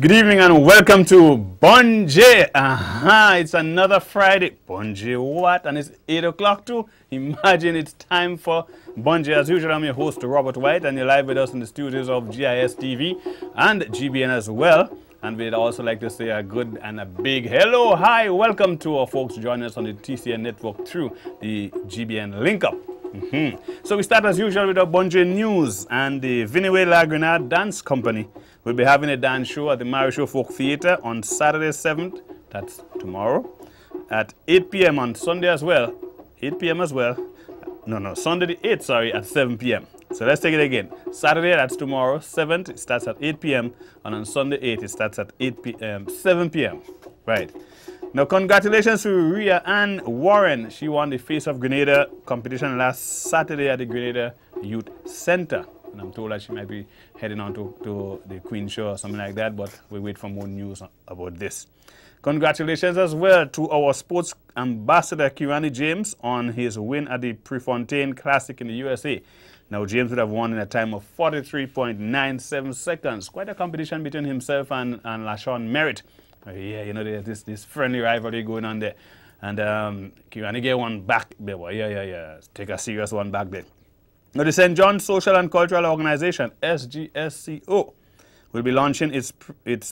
Good evening and welcome to Bonje. It's another Friday. Bonje what? And it's 8 o'clock too. Imagine it's time for Bonje. As usual, I'm your host, Robert White, and you're live with us in the studios of GIS TV and GBN as well. And we'd also like to say a good and a big hello, hi, welcome to our folks joining us on the TCN network through the GBN link up. So we start as usual with our Bonje news, and the Vineway La Grenade Dance Company will be having a dance show at the Marisho Folk Theatre on Saturday 7th, that's tomorrow, at 8 p.m. on Sunday as well, 8 p.m. as well. No, Sunday the 8th, sorry, at 7 p.m. So let's take it again. Saturday, that's tomorrow, 7th, it starts at 8 p.m. And on Sunday 8th, it starts at 7 p.m. Right. Now, congratulations to Rhea Ann Warren. She won the Face of Grenada competition last Saturday at the Grenada Youth Center. And I'm told that she might be heading on to the Queen Show or something like that, but we wait for more news about this. Congratulations as well to our sports ambassador, Kirani James, on his win at the Prefontaine Classic in the USA. Now, James would have won in a time of 43.97 seconds. Quite a competition between himself and LaShawn Merritt. Yeah, you know, there's this friendly rivalry going on there. And Kirani get one back. Yeah. Take a serious one back there. Now, the St. John's Social and Cultural Organization, SGSCO, will be launching its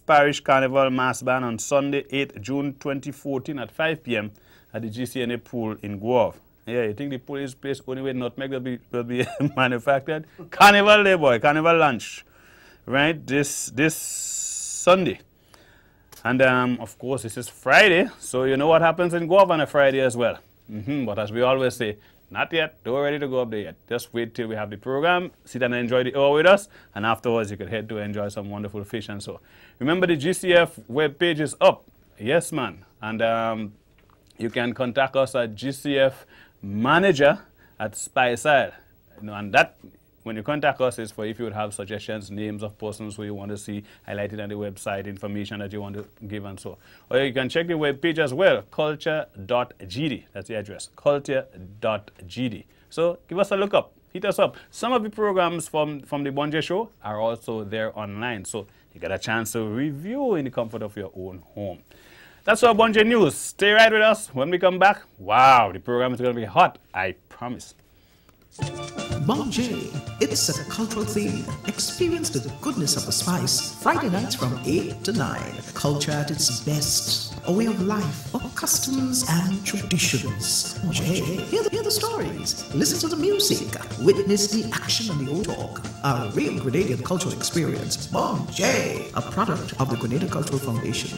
Parish Carnival Mass Band on Sunday, 8 June 2014 at 5 p.m. at the GCNA pool in Guelph. Yeah, you think the pool is placed only with nutmeg will be manufactured? Carnival day, boy, carnival lunch, right? This Sunday. And of course, this is Friday, so you know what happens in Guelph on a Friday as well. But as we always say, not yet, don't ready to go up there yet. Just wait till we have the program, sit and enjoy the hour with us, and afterwards you could head to enjoy some wonderful fish and so. Remember, the GCF webpage is up. Yes, man. And you can contact us at GCFmanager@Spiceside. You know, and that, when you contact us, is for if you would have suggestions, names of persons who you want to see highlighted on the website, information that you want to give and so. Or you can check the webpage as well, culture.gd. That's the address, culture.gd. So give us a look up, hit us up. Some of the programs from the Bonje Show are also there online. So you get a chance to review in the comfort of your own home. That's our Bonje news. Stay right with us. When we come back, wow, the program is going to be hot, I promise. Bonje, it's a cultural theme. Experience the goodness of the spice. Friday nights from 8 to 9. Culture at its best. A way of life, of customs and traditions. Bonje, hear the stories. Listen to the music. Witness the action and the old talk. A real Grenadian cultural experience. Bonje, a product of the Grenada Cultural Foundation.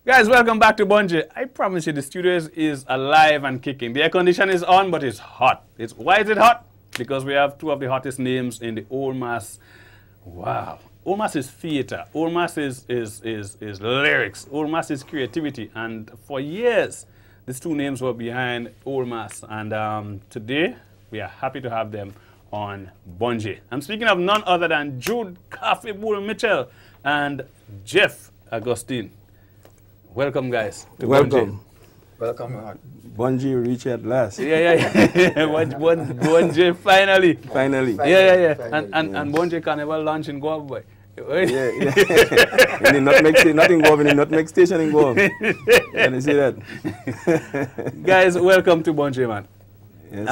Guys, welcome back to Bonje. I promise you the studio is alive and kicking. The air condition is on, but it's hot. Why is it hot? Because we have two of the hottest names in the Old Mass. Wow. Old Mass is theater. Old Mass is lyrics. Old Mass is creativity. And for years, these two names were behind Old Mass. And today, we are happy to have them on Bonje. I'm speaking of none other than Jude Coffee Bull Mitchell and Jeff Augustine. Welcome, guys. Welcome. Welcome, man. Bonje reached at last. Yeah. Bonje finally. Finally. Yeah. And Bonje Carnival launch in Guelph, boy. Yeah. In the nutmeg, not in Guelph, in the nutmeg station in Guelph. Can you see that? Guys, welcome to Bonje, man. Yes.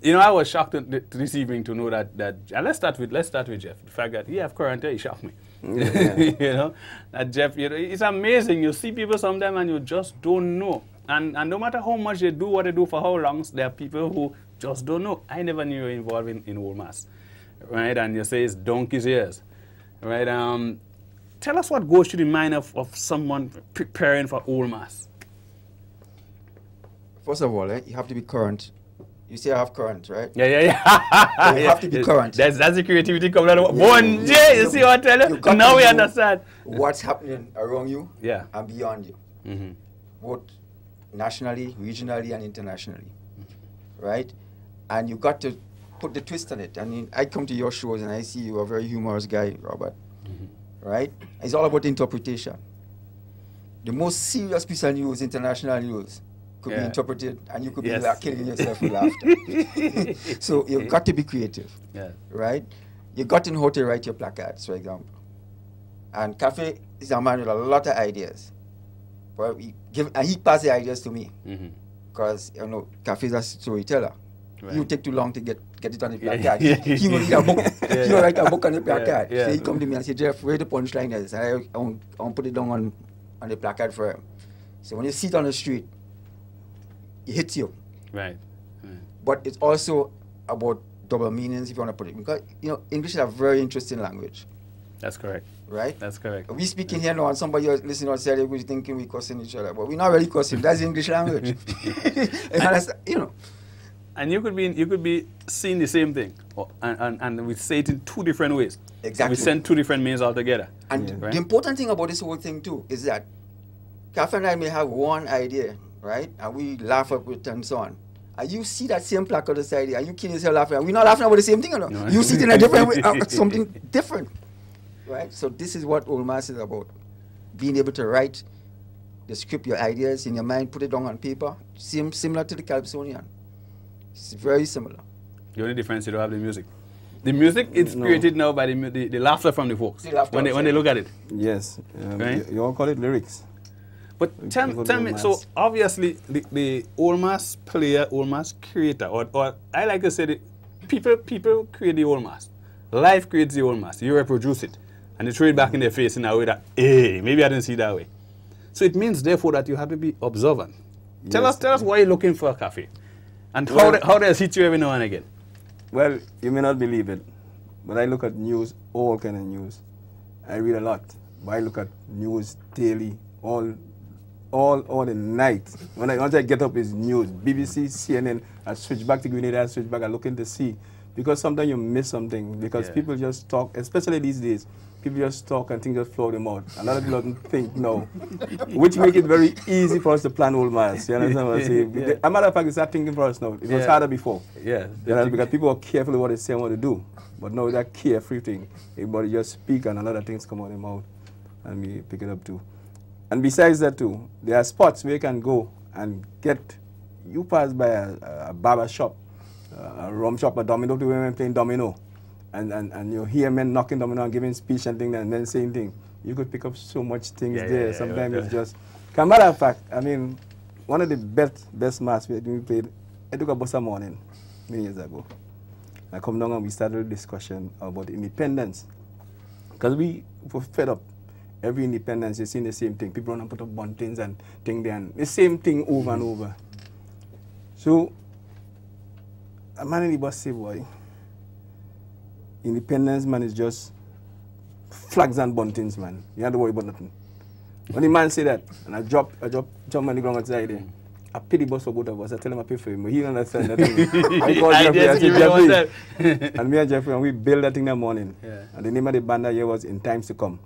You know, I was shocked this evening to know that let's start with Jeff. The fact that he have current he shocked me. Yeah. You know, that Jeff, you know, it's amazing. You see people sometimes and you just don't know. And no matter how much they do what they do for how long, there are people who just don't know. I never knew you were involved in Old Mass, right? And you say it's donkey's ears, right? Tell us what goes through the mind of someone preparing for Old Mass. First of all, you have to be current. You say I have current, right? Yeah. So you have to be current. That's the creativity coming out of Bonje. You see what I tell you? Now we understand. What's happening around you and beyond you. Both nationally, regionally, and internationally. Right? And you got to put the twist on it. I mean, I come to your shows and I see you a very humorous guy, Robert. right? It's all about interpretation. The most serious piece of news, international news, could be interpreted, and you could be killing yourself with laughter. So you've got to be creative, right? You got to know how to write your placards, for example. And Cafe is a man with a lot of ideas. But he passed the ideas to me, because you know Cafe is a storyteller. Right. You take too long to get it on the placard. He will read a book. He will write a book on the placard. So he come to me and say, Jeff, where the punchline is? I want put it down on the placard for him. So when you see it on the street, it hits you. Right. But it's also about double meanings, if you want to put it. Because, you know, English is a very interesting language. That's correct. Right? That's correct. We speaking here now, and somebody else listening outside, we're thinking we're cussing each other. But we're not really cussing. That's the English language. You know. And you could be seeing the same thing, and we say it in two different ways. Exactly. We send two different meanings altogether. And the important thing about this whole thing too is that Cafe and I may have one idea, right? And we laugh at it and so on. And you see that same placard beside it, and you kill yourself laughing. And we're not laughing about the same thing, or no? You see it in a different way, something different, right? So this is what Old Mass is about: being able to write the script, your ideas in your mind, put it down on paper. Similar to the Calypsonian. It's very similar. The only difference, you don't have the music. The music is created now by the laughter from the folks when they look at it. Yes, right? You all call it lyrics. But tell me, so obviously the Old Mass player, Old Mass creator, or I like to say that people create the Old Mass. Life creates the Old Mass. You reproduce it, and you throw it back in their face in a way that, hey, maybe I didn't see it that way. So it means therefore that you have to be observant. Yes. Tell us why you're looking for a Cafe, and how they hit you every now and again. Well, you may not believe it, but I look at news, all kind of news. I read a lot, but I look at news daily, all the night. Once I get up, is news. BBC, CNN, I switch back to Grenada, I switch back, I look in to see. Because sometimes you miss something, because people just talk, especially these days, people just talk and things just flow them out. A lot of people don't think, no. Which make it very easy for us to plan Old Mass. You understand what I'm saying? A matter of fact, it's not thinking for us now. It was harder before. Yeah. Because people are careful with what they say and what they do. But now that carefree thing, everybody just speak and a lot of things come out of their mouth. And we pick it up too. And besides that too, there are spots where you can go and you pass by a barber shop, a rum shop, a domino, to women playing domino. And you hear men knocking domino and giving speech and things and then saying things. You could pick up so much things there. Sometimes it's just... As a matter of fact, I mean, one of the best mass we played, I took a bus a morning, many years ago. I come down and we started a discussion about independence. Because we were fed up. Every independence, you're seeing the same thing. People run and put up buntings and things there, and the same thing over and over. So, a man in the bus say, boy, independence, man, is just flags and buntings, man. You don't have to worry about nothing. When the man say that, and I jump on the ground outside there, I pay the bus for both of us. I tell him I pay for him, but he don't understand that thing. I call Jeffrey, I say, Jeffrey. And me and Jeffrey, and we built that thing that morning. Yeah. And the name of the band that year was In Times to Come.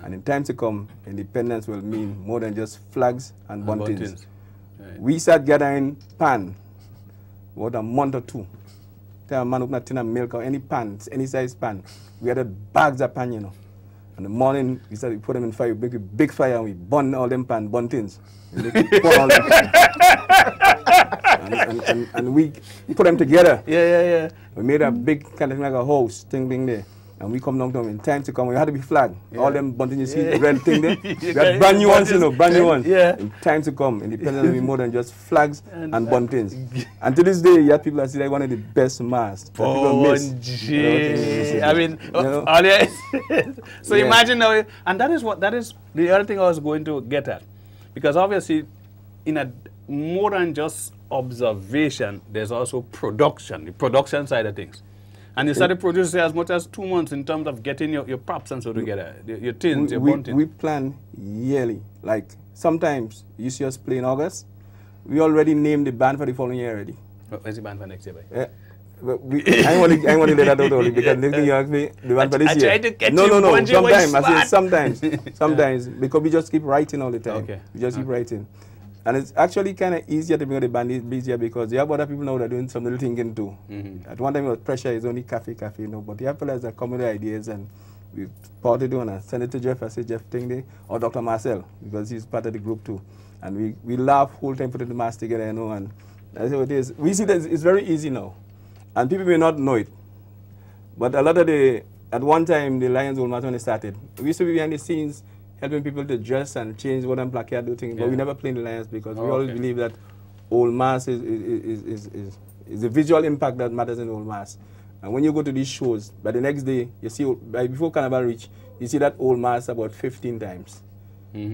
And in times to come, independence will mean more than just flags and buntings. Right. We start gathering pan, about a month or two. Tell a man open a tin of milk or any pan, any size pan. We had bags of pan, you know. In the morning, we started put them in fire, we make a big fire, and we burn all them pan, buntings. And we put them together. Yeah. We made a big kind of like a house thing there. And we come down to them in time to come. We had to be flagged. Yeah. All them buntings you see, the red thing there. We had brand new ones, you know, brand new ones. Yeah. In time to come, independence will be more than just flags and buntings. And to this day, you have people that say like one of the best masks. I mean, so imagine now, and that is the other thing I was going to get at. Because obviously, in a more than just observation, there's also production, the production side of things. And you started producing as much as 2 months in terms of getting your props and so together, your tins, your buntings. We plan yearly. Like sometimes you see us play in August. We already named the band for the following year already. Where's the band for next year, boy? I ain't want to let that out only because next thing you ask me, the band for this year. I tried to get No. Sometimes. I say sometimes because we just keep writing all the time. Okay. We just keep writing. And it's actually kind of easier to bring the band busier because you have other people now that are doing some little thinking too. At one time it was pressure, it's only cafe, you know, but you have fellas that come with ideas and we part to do, and I send it to Jeff. I say, Jeff, thing there, or Dr. Marcel, because he's part of the group too. And we laugh whole time putting the mask together, you know, and that's what it is. We see that it's very easy now. And people may not know it. But a lot of at one time, the Lions Old Mass, when they started, we used to be behind the scenes helping people to dress and change what and placard do things, but we never played the Lions because we always believe that Old Mass is the visual impact that matters in Old Mass. And when you go to these shows, by the next day, you see, before Carnival reach, you see that Old Mass about 15 times.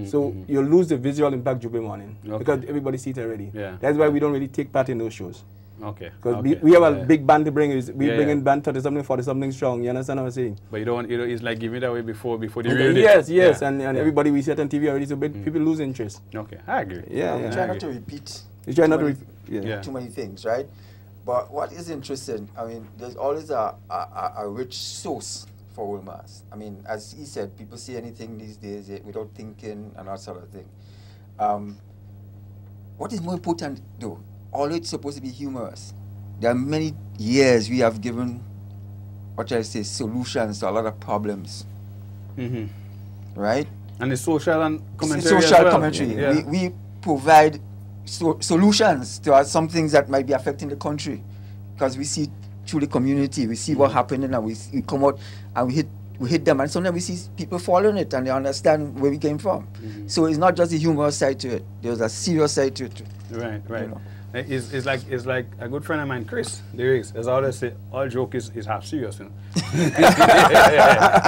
So you lose the visual impact Jubilee morning because everybody sees it already. That's why we don't really take part in those shows. Because we have a big band to bring. We bring in band 30-something, 40-something strong. You understand what I'm saying? But you don't, it's like giving it away before the real day. Yes. And everybody we see it on TV already, so people lose interest. I agree. We try not to repeat. We try not to repeat too many things, right? But what is interesting, I mean, there's always a rich source for Old Mass. I mean, as he said, people say anything these days without thinking and that sort of thing. What is more important, though? Although it's supposed to be humorous, there are many years we have given, what shall I say, solutions to a lot of problems. Right? And the social and commentary social as well. commentary. We provide solutions to some things that might be affecting the country, because we see through the community, we see what happening, and we come out and we hit them, and sometimes we see people following it and they understand where we came from. So it's not just the humorous side to it. There's a serious side to it too. Right. You know? It's like a good friend of mine, Chris. There is. As I always say, all joke is half serious, you know.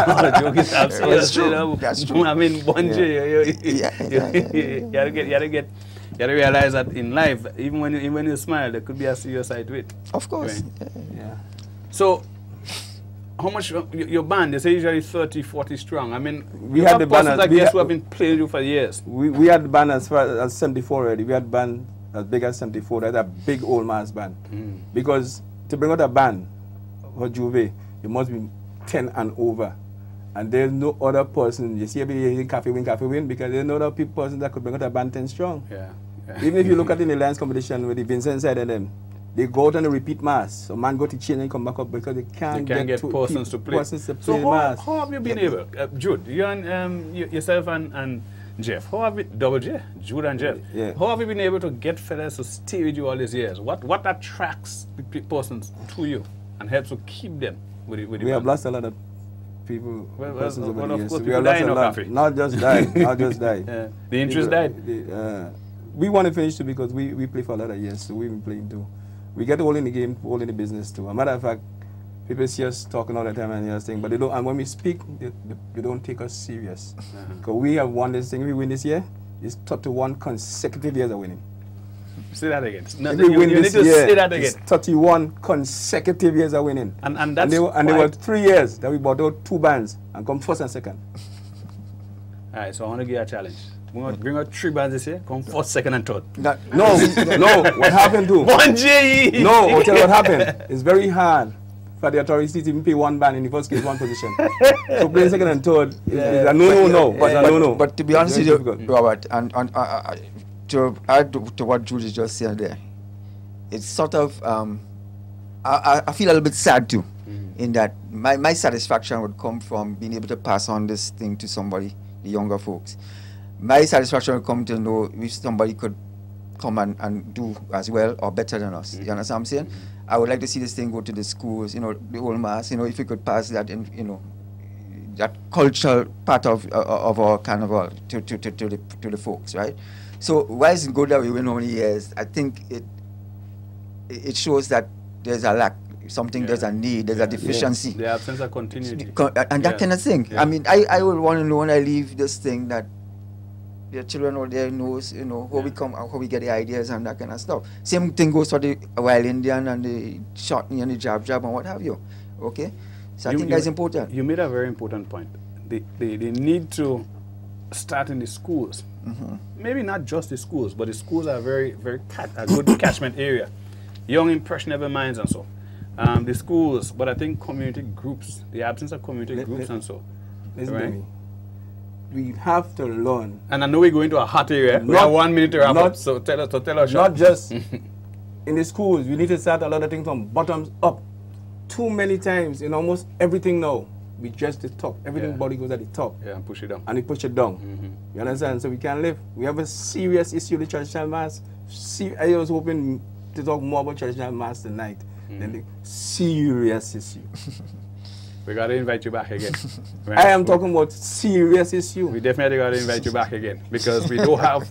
All joke is half serious. That's true. You know? That's true. I mean, you gotta realize that in life, even when you smile, there could be a serious side to it. Of course. Right? So, how much your band? They say usually 30, 40 strong. I mean, we had the band. I guess who have been playing you for years. We had the band as far as 74 already. We had band as big as 74. That's a big Old Mass band. Because to bring out a band for Juve, it must be 10 and over. And there's no other person. You see every day in Cafe Win, because there's no other person that could bring out a band 10 strong. Even if you look at in the Lions competition with the Vincent side of them, they go out on a repeat mass. So man go to change and come back up because they can't get persons to play. So how have you been able, Jude, you and yourself and Jeff, how have you, Double J, Jude and Jeff, how have you been able to get fellas to stay with you all these years? What attracts the persons to you and helps to keep them with you? We have lost a lot of people, persons over the years. We have lost a lot. Not just died, The interest died. We want to finish too because we play for a lot of years, so we've been playing too. We get all in the game, all in the business too. As a matter of fact, people see us talking all the time and thing, but they don't. And when we speak, they don't take us serious. Because we have won this thing. We win this year. It's 31 consecutive years of winning. Say that again. You need to say that again. It's 31 consecutive years of winning. And there were 3 years that we bought out 2 bands and come first and second. All right, so I want to give you a challenge. We're going to bring out 3 bands this year, come first, second, and third. No, what happened to? One J. No, I'll tell you what happened. It's very hard for the authorities to even pay 1 band in the first case, 1 position. So playing second and third is a no. But to be honest with you, Robert, and to add to what Jude just said there, it's sort of, I feel a little bit sad too, in that my satisfaction would come from being able to pass on this thing to somebody, the younger folks. My satisfaction would come to know if somebody could come and do as well or better than us. You understand what I'm saying? I would like to see this thing go to the schools, the Old Mass, if we could pass that in, that cultural part of our carnival to the folks, right? So why is it good that we win how many years? I think it shows that there's a lack, there's a need, there's a deficiency. The absence of continuity. And that kind of thing. I mean, I would want to know when I leave this thing that the children out there knows, how we come, how we get the ideas and that kind of stuff. Same thing goes for the Wild Indian and the Shotney and the Jab and what have you. Okay? So I think that's important. You made a very important point. They need to start in the schools. Maybe not just the schools, but the schools are a good catchment area. Young, impressionable minds and so. The schools, but I think community groups, the absence of community groups and so. Listen to me. We have to learn. And I know we go into a hot area. We have 1 minute to wrap up, so tell us. Not just in the schools. We need to start a lot of things from bottoms up. Too many times in almost everything now. we just the top. Everything body goes at the top. Yeah, and push it down. And we push it down. You understand? So we can't live. We have a serious issue with traditional mass. I was hoping to talk more about traditional mass tonight. Than the serious issue. We got to invite you back again. I am talking about serious issue. We definitely got to invite you back again because we don't have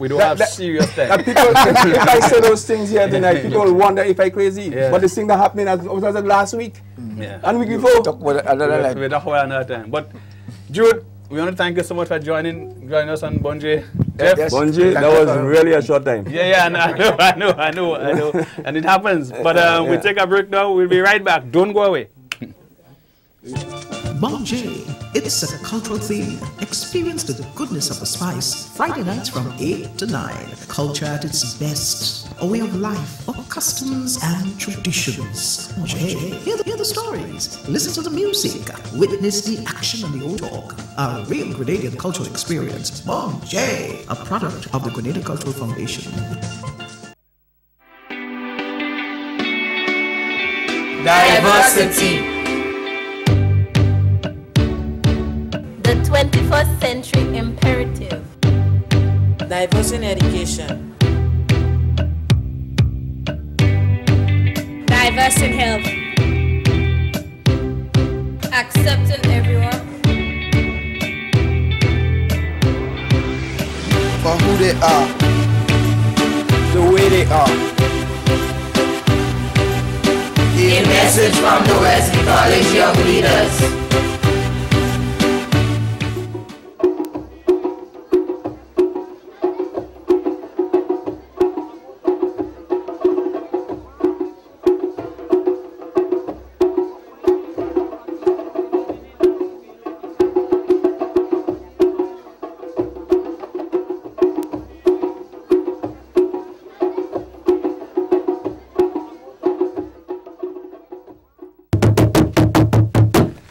serious things. People, if I say those things here tonight, people will wonder if I crazy. Yeah. But this thing that happened was last week, and week before. Talk about another We talk about another time. But Jude, we want to thank you so much for joining us on Bonje. Yes. Bonje, that was really a short time. Yeah, I know. And it happens. But we take a break now. We'll be right back. Don't go away. Bonje, it's a cultural theme. Experience the goodness of the spice. Friday nights from 8 to 9. Culture at its best. A way of life, of customs and traditions. Bonje, hear the stories. Listen to the music. Witness the action and the old talk. A real Grenadian cultural experience. Bonje, a product of the Grenada Cultural Foundation. Diversity. The 21st century imperative. Diverse in education. Diverse in health. Accepting everyone. For who they are, the way they are. A message from the Wesley College Young Leaders.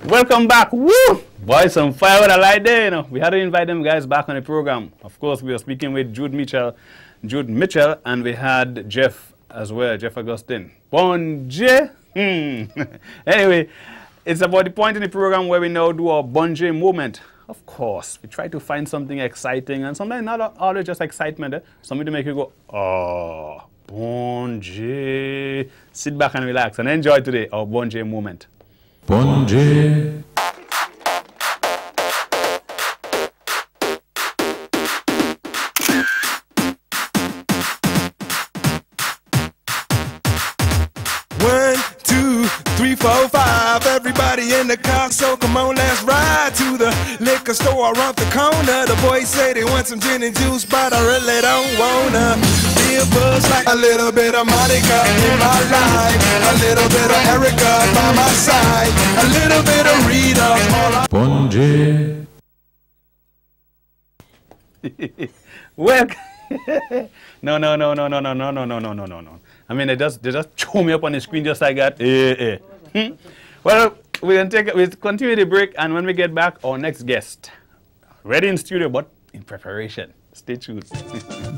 Welcome back. Woo! Boys, some fire with a light there, you know. We had to invite them guys back on the program. Of course, we were speaking with Jude Mitchell, and we had Jeff as well, Jeff Augustine. Bonje. Anyway, it's about the point in the program where we now do our Bonje moment. Of course, we try to find something exciting, and sometimes not always just excitement. Something to make you go, oh, Bonje. Sit back and relax and enjoy today our Bonje moment. Bonje. One, two, three, four, five. Everybody in the car, so come on, let's ride to the liquor store around the corner. The boys say they want some gin and juice, but I really don't wanna be a buzz like a little bit of Monica in my life, a little bit of Erica by my side, a little bit of Rita. Bonje. Well, no. I mean, they just throw me up on the screen just like that. Well, we'll continue the break, and when we get back, our next guest, ready in studio, but in preparation. Stay tuned.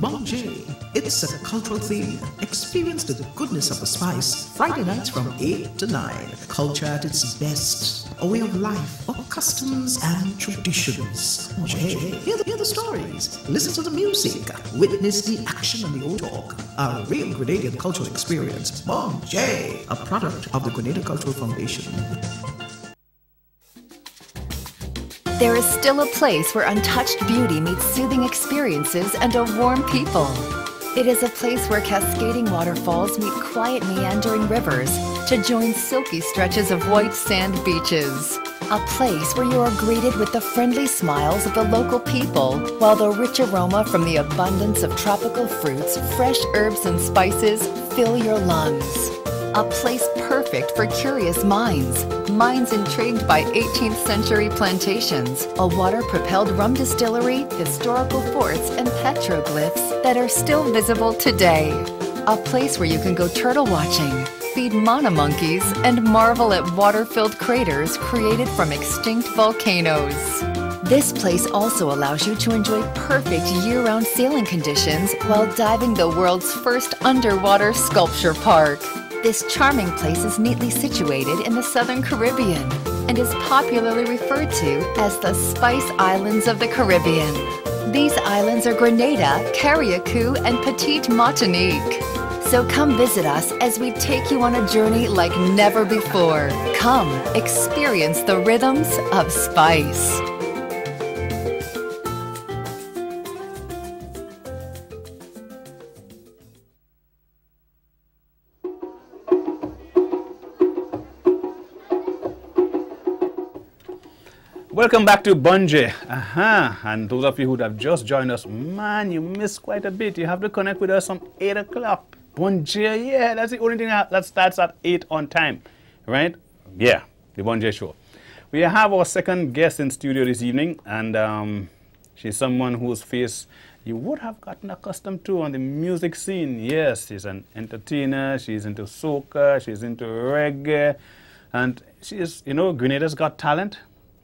Bonje, it's a cultural theme. Experience the goodness of the spice. Friday nights from 8 to 9. Culture at its best. A way of life, of customs and traditions. Bonje, hear the stories. Listen to the music. Witness the action and the old talk. A real Grenadian cultural experience. Bonje, a product of the Grenada Cultural Foundation. There is still a place where untouched beauty meets soothing experiences and a warm people. It is a place where cascading waterfalls meet quiet meandering rivers to join silky stretches of white sand beaches. A place where you are greeted with the friendly smiles of the local people, while the rich aroma from the abundance of tropical fruits, fresh herbs and spices fill your lungs. A place perfect for curious minds intrigued by 18th century plantations, a water-propelled rum distillery, historical forts, and petroglyphs that are still visible today. A place where you can go turtle watching, feed mana monkeys, and marvel at water-filled craters created from extinct volcanoes. This place also allows you to enjoy perfect year-round sailing conditions while diving the world's first underwater sculpture park. This charming place is neatly situated in the Southern Caribbean, and is popularly referred to as the Spice Islands of the Caribbean. These islands are Grenada, Carriacou, and Petite Martinique. So come visit us as we take you on a journey like never before. Come experience the rhythms of spice. Welcome back to Bunje. And those of you who have just joined us, man, you missed quite a bit. You have to connect with us from 8 o'clock. Bunje, yeah, that's the only thing that starts at 8 on time, right? Yeah, the Bunje show. We have our second guest in studio this evening, and she's someone whose face you would have gotten accustomed to on the music scene. Yes, she's an entertainer, she's into soca, she's into reggae, and she is, you know, Grenada's Got Talent.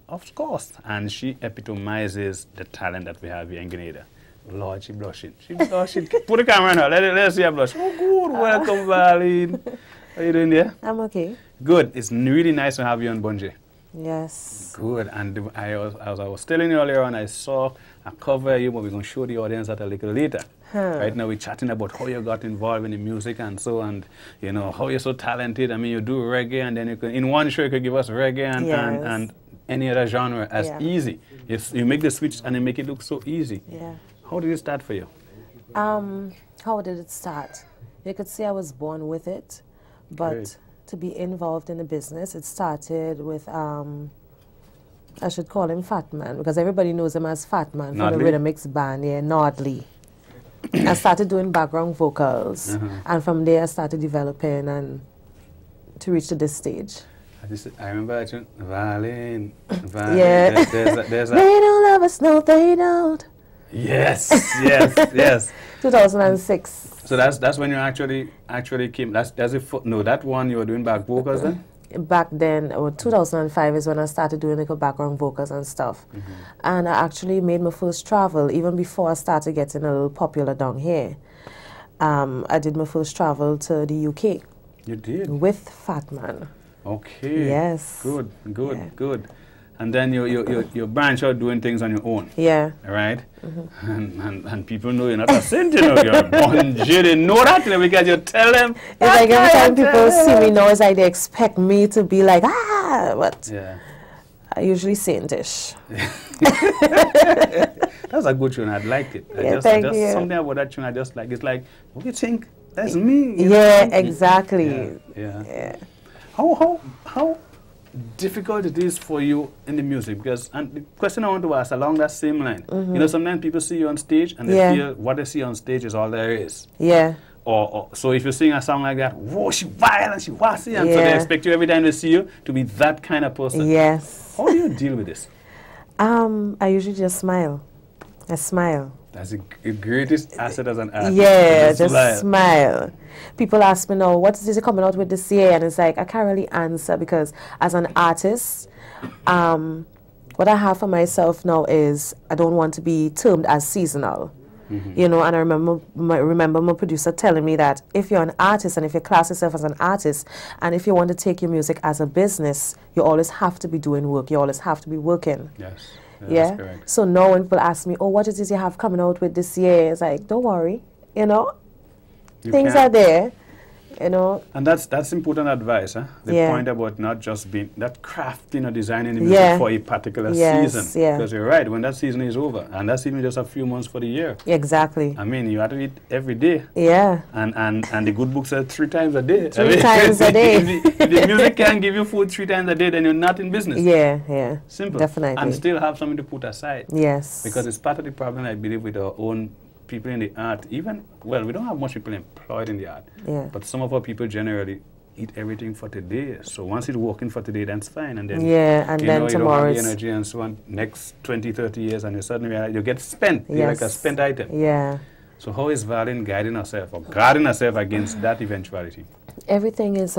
Of course, and she epitomizes the talent that we have here in Grenada. Lord, she blushing. She blushing. Put the camera on her. Let's see her blush. Oh, good. Welcome, Valine. How you doing there? I'm okay. Good. It's really nice to have you on Bunje. Yes. Good. And as I was telling you earlier on, I saw a cover of you, but we're going to show the audience that a little later. Right now, we're chatting about how you got involved in the music and so, and you know how you're so talented. I mean, you do reggae, and then you can, in one show, you could give us reggae and any other genre as easy. You make the switch and you make it look so easy. Yeah. How did it start for you? How did it start? You could say I was born with it, but Great. To be involved in the business, it started with, I should call him Fat Man, because everybody knows him as Fat Man from the Rhythm Mix band, Nordley. I started doing background vocals, and from there I started developing and to reach to this stage. I remember Valine. Yeah. There's a they don't love us, no, they don't. Yes, yes, yes. 2006. So that's when you actually came. That one you were doing back vocals then? Back then, 2005 is when I started doing like background vocals and stuff. And I actually made my first travel even before I started getting a little popular down here. I did my first travel to the UK. You did? With Fat Man. Okay. Yes. Good, good, good. And then you branch out doing things on your own. Yeah. Right? And people know you're not a saint, you know, you're a Bunje. They know that, you know, because you tell them. It's like every time people see me now, it's like they expect me to be like, but I usually saintish. That's a good tune. I liked it. Thank you. Something about that tune I just like. It's like, what do you think? That's me. Yeah, exactly. Yeah. How difficult it is for you in the music? Because, and the question I want to ask along that same line, you know, sometimes people see you on stage and they feel what they see on stage is all there is. Yeah. Or so if you sing a song like that, whoa, she wild, she wassy, and so they expect you every time they see you to be that kind of person. Yes. How do you deal with this? I usually just smile. I smile. That's the greatest asset as an artist. Yeah, just smile. People ask me now, what is it coming out with this year? And it's like, I can't really answer because as an artist, what I have for myself now is I don't want to be termed as seasonal. You know, and I remember my producer telling me that if you're an artist and if you class yourself as an artist and if you want to take your music as a business, you always have to be doing work. You always have to be working. Yes. Yeah. That's correct. So now when people ask me, oh, what is it you have coming out with this year? It's like, don't worry, you know, things are there, you know. And that's important advice, huh? The point about not just being that crafting or designing the music for a particular season. Because you're right, when that season is over, and that's even just a few months for the year. Exactly. I mean, you have to eat every day. Yeah. And the good book says 3 times a day. Three times a day. If the music can't give you food 3 times a day, then you're not in business. Yeah. Simple. Definitely. And still have something to put aside. Yes. Because it's part of the problem, I believe, with our own people in the art. Even, well, we don't have much people employed in the art. Yeah. But some of our people generally eat everything for today. So once it's working for today, that's fine. And then, and then tomorrow you don't have the energy and so on. Next 20, 30 years, and you suddenly you get spent. You're like a spent item. Yeah. So how is Valine guiding herself or guarding herself against that eventuality? Everything is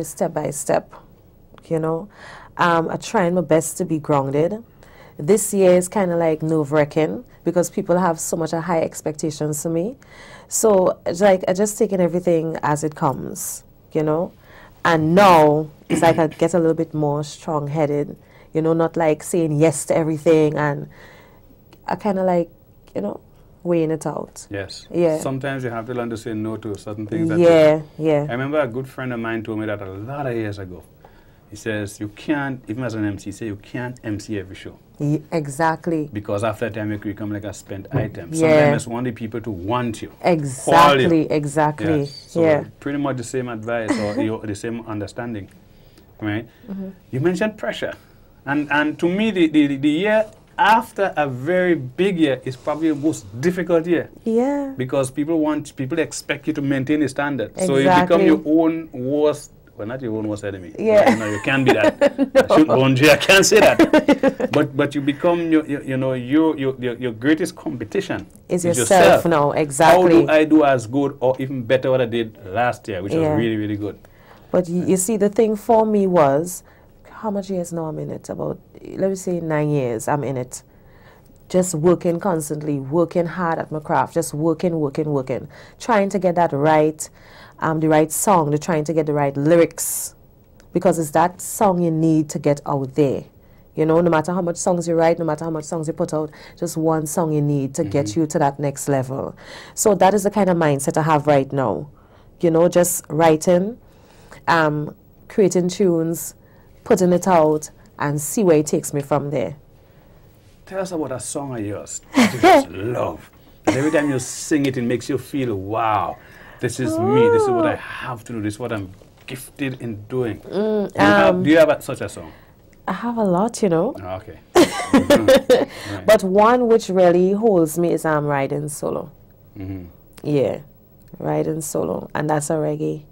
step by step, you know. I try my best to be grounded. This year is kind of like nerve-wracking because people have so much high expectations to me. So it's like I just taking everything as it comes, you know. And now it's like I get a little bit more strong-headed, you know, not like saying yes to everything, and I kind of like, you know, weighing it out. Yes. Yeah. Sometimes you have to learn to say no to certain things. That Yeah. I remember a good friend of mine told me that a lot of years ago. He says, you can't, even as an MC, say you can't MC every show. Exactly. Because after a time you become like a spent item. Yeah. Sometimes you just want the people to want you. Exactly, You. exactly. Yes. So yeah. pretty much the same advice or the same understanding, right? You mentioned pressure. And to me, the year after a very big year is probably the most difficult year. Yeah. Because people expect you to maintain the standard. Exactly. So you become your own worst, well, not your own worst enemy. Yeah. No, you can't be that. I can't say that. but you become your greatest competition is yourself now. Exactly. How do I do as good or even better what I did last year, which was really, really good. But you see, the thing for me was, how much years now I'm in it? About, let me say 9 years I'm in it. Just working constantly, working hard at my craft, just working, trying to get that right, the right song, trying to get the right lyrics, because it's that song you need to get out there. You know, no matter how much songs you write, no matter how much songs you put out, just one song you need to get you to that next level. So that is the kind of mindset I have right now. You know, just writing, creating tunes, putting it out, and see where it takes me from there. Tell us about a song of yours that you just love. And every time you sing it, it makes you feel, wow, this is me, this is what I have to do, this is what I'm gifted in doing. Do you have such a song? I have a lot, you know. Oh, okay. Right. But one which really holds me is Riding Solo. Yeah, Riding Solo, and that's a reggae.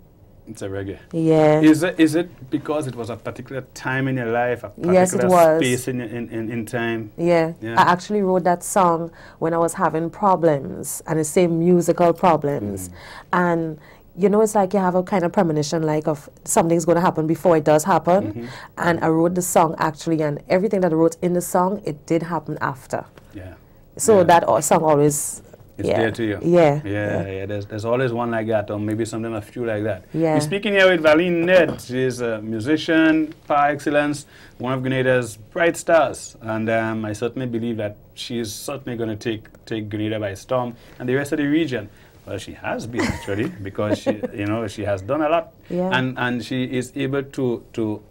It's a reggae. Yeah. Is it because it was a particular time in your life, a particular space in time? Yeah. I actually wrote that song when I was having problems, and the same musical problems. And you know, it's like you have a kind of premonition, like of something's going to happen before it does happen. And I wrote the song actually, and everything that I wrote in the song, it did happen after. Yeah. So that song always... It's there to you. Yeah. There's always one like that, or maybe sometimes a few like that. Yeah. We're speaking here with Valine Ned. She's a musician, par excellence, one of Grenada's bright stars. And I certainly believe that she is certainly going to take Grenada by storm and the rest of the region. Well, she has been actually, because she, she has done a lot. Yeah. And she is able to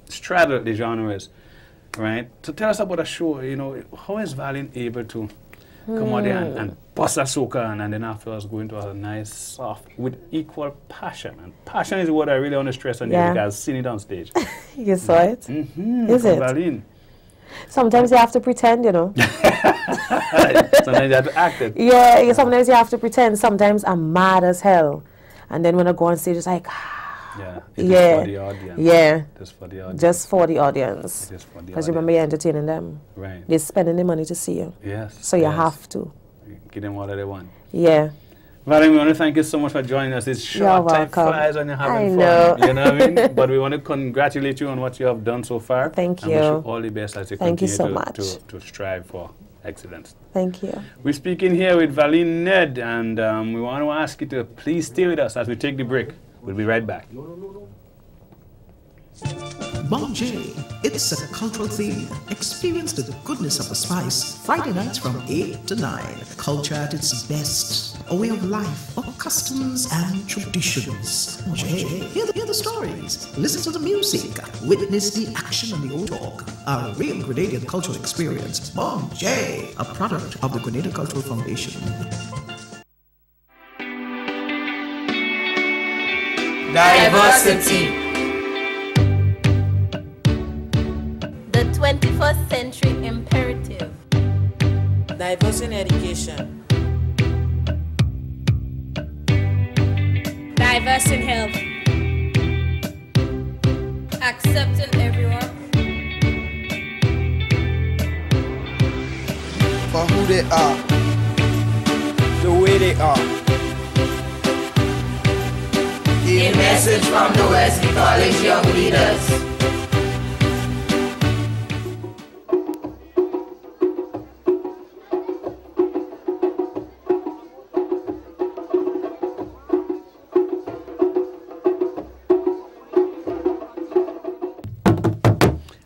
straddle the genres, right? So tell us about a show. How is Valine able to come out there and bust a soca and then afterwards go into a nice soft with equal passion? And passion is what I really want to stress on you, because I've seen it on stage. You saw it? Is it? Valine. Sometimes you have to pretend, Sometimes you have to act it. Yeah, sometimes you have to pretend. Sometimes I'm mad as hell. And then when I go on stage, it's like... It's for the audience. Yeah. Just for the audience. Just for the audience. Because remember, you're entertaining them. Right. They're spending the money to see you. Yes. So you have to. Give them what they want. Yeah. Valine, we want to thank you so much for joining us. It's short time flies when you're having fun. You know what I mean? But we want to congratulate you on what you have done so far. Thank you. And wish you all the best as you continue to strive for excellence. Thank you. We're speaking here with Valine Ned, and we want to ask you to please stay with us as we take the break. We'll be right back. Bonjay, it's a cultural theme. Experience the goodness of the spice. Friday nights from 8 to 9. Culture at its best. A way of life, of customs and traditions. Bonjay, hear the stories. Listen to the music. Witness the action and the old talk. A real Grenadian cultural experience. Bonjay, a product of the Grenada Cultural Foundation. Diversity. The 21st century imperative. Diverse in education. Diverse in health. Accepting everyone. For who they are. The way they are. A message from the Wesley College Young Leaders.